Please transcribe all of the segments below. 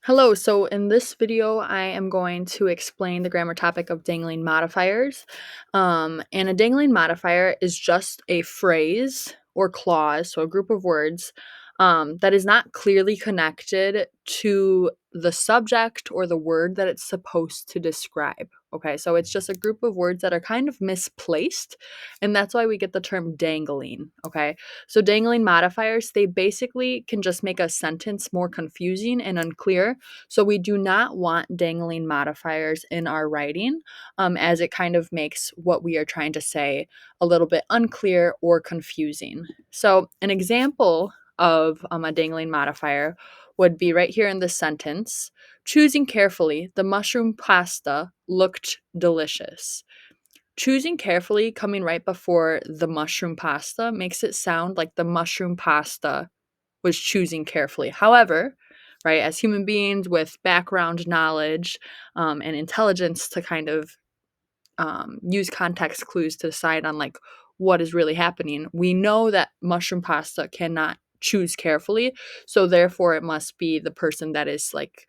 Hello, so in this video, I am going to explain the grammar topic of dangling modifiers. And a dangling modifier is just a phrase or clause, so a group of words, that is not clearly connected to the subject or the word that it's supposed to describe. Okay, so it's just a group of words that are kind of misplaced, and that's why we get the term dangling. Okay, so dangling modifiers, they basically can just make a sentence more confusing and unclear. So we do not want dangling modifiers in our writing, as it kind of makes what we are trying to say a little bit unclear or confusing. So an example of a dangling modifier would be right here in this sentence. Choosing carefully, the mushroom pasta looked delicious. Choosing carefully coming right before the mushroom pasta makes it sound like the mushroom pasta was choosing carefully. However, right, as human beings with background knowledge and intelligence to kind of use context clues to decide on like what is really happening, we know that mushroom pasta cannot choose carefully. So therefore, it must be the person that is like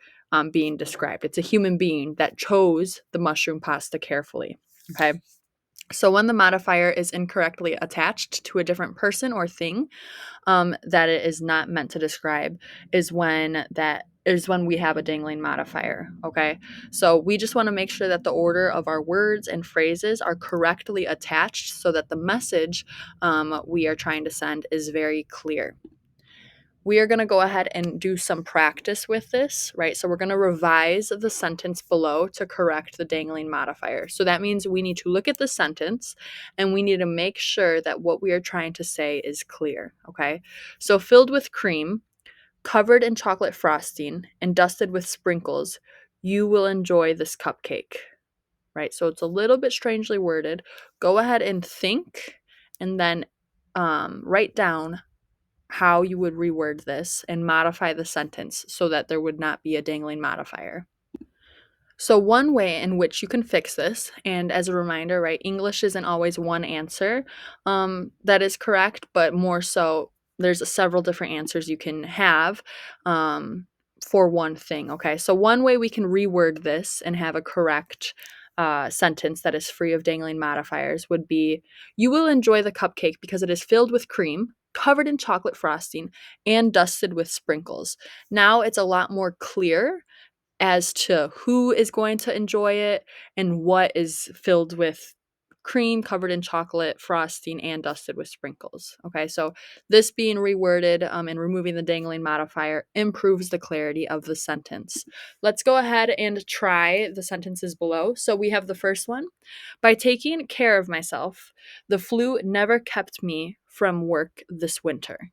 being described. It's a human being that chose the mushroom pasta carefully. Okay. So when the modifier is incorrectly attached to a different person or thing, that it is not meant to describe is when we have a dangling modifier. Okay, so we just want to make sure that the order of our words and phrases are correctly attached so that the message we are trying to send is very clear. We are going to go ahead and do some practice with this, right? So we're going to revise the sentence below to correct the dangling modifier. So that means we need to look at the sentence and we need to make sure that what we are trying to say is clear, okay? So filled with cream, covered in chocolate frosting, and dusted with sprinkles, you will enjoy this cupcake, right? So it's a little bit strangely worded. Go ahead and think and then write down how you would reword this and modify the sentence so that there would not be a dangling modifier. So, one way in which you can fix this, and as a reminder, right, English isn't always one answer that is correct, but more so, there's several different answers you can have for one thing. Okay, so one way we can reword this and have a correct sentence that is free of dangling modifiers would be: you will enjoy the cupcake because it is filled with cream, covered in chocolate frosting, and dusted with sprinkles. Now it's a lot more clear as to who is going to enjoy it and what is filled with cream, covered in chocolate frosting, and dusted with sprinkles. Okay, so this being reworded and removing the dangling modifier improves the clarity of the sentence. Let's go ahead and try the sentences below. So we have the first one: by taking care of myself, the flu never kept me from work this winter.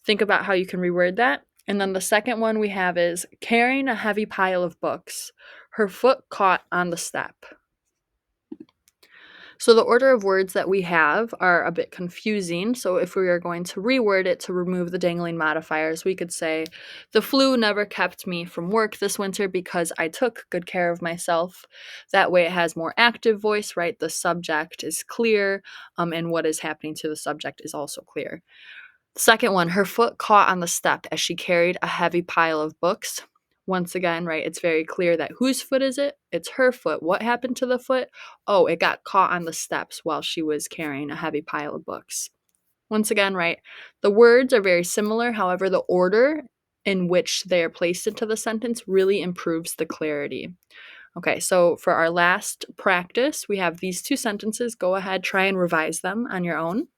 Think about how you can reword that. And then the second one we have is carrying a heavy pile of books. Her foot caught on the step. So the order of words that we have are a bit confusing. So if we are going to reword it to remove the dangling modifiers, we could say, the flu never kept me from work this winter because I took good care of myself. That way it has more active voice, right? The subject is clear, and what is happening to the subject is also clear. Second one, her foot caught on the step as she carried a heavy pile of books. Once again, right, it's very clear that whose foot is it? It's her foot. What happened to the foot? Oh, it got caught on the steps while she was carrying a heavy pile of books. Once again, right, the words are very similar. However, the order in which they are placed into the sentence really improves the clarity. Okay, so for our last practice, we have these two sentences. Go ahead, try and revise them on your own.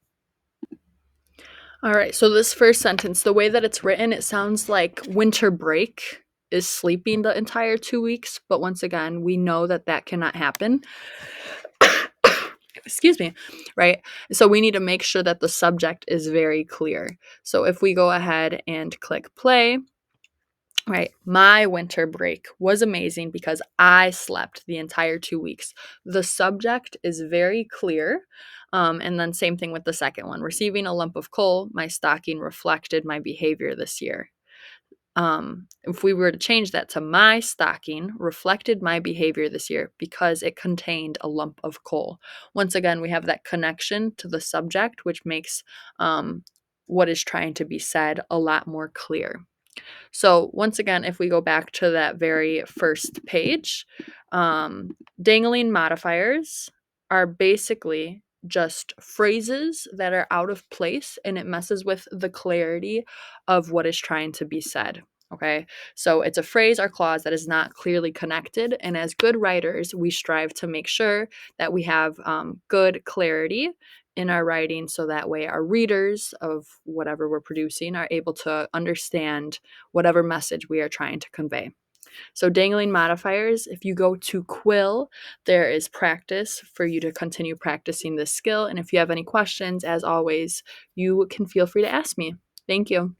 All right, so this first sentence, the way that it's written, it sounds like winter break is sleeping the entire 2 weeks, but once again, we know that that cannot happen. Excuse me, right? So we need to make sure that the subject is very clear. So if we go ahead and click play, right, my winter break was amazing because I slept the entire 2 weeks. The subject is very clear. And then same thing with the second one. Receiving a lump of coal, my stocking reflected my behavior this year. If we were to change that to my stocking reflected my behavior this year because it contained a lump of coal. Once again, we have that connection to the subject, which makes what is trying to be said a lot more clear. So once again, if we go back to that very first page, dangling modifiers are basically just phrases that are out of place and it messes with the clarity of what is trying to be said. Okay, so it's a phrase or clause that is not clearly connected. And as good writers, we strive to make sure that we have good clarity in our writing so that way our readers of whatever we're producing are able to understand whatever message we are trying to convey. So, dangling modifiers, if you go to Quill, there is practice for you to continue practicing this skill. And if you have any questions, as always, you can feel free to ask me. Thank you.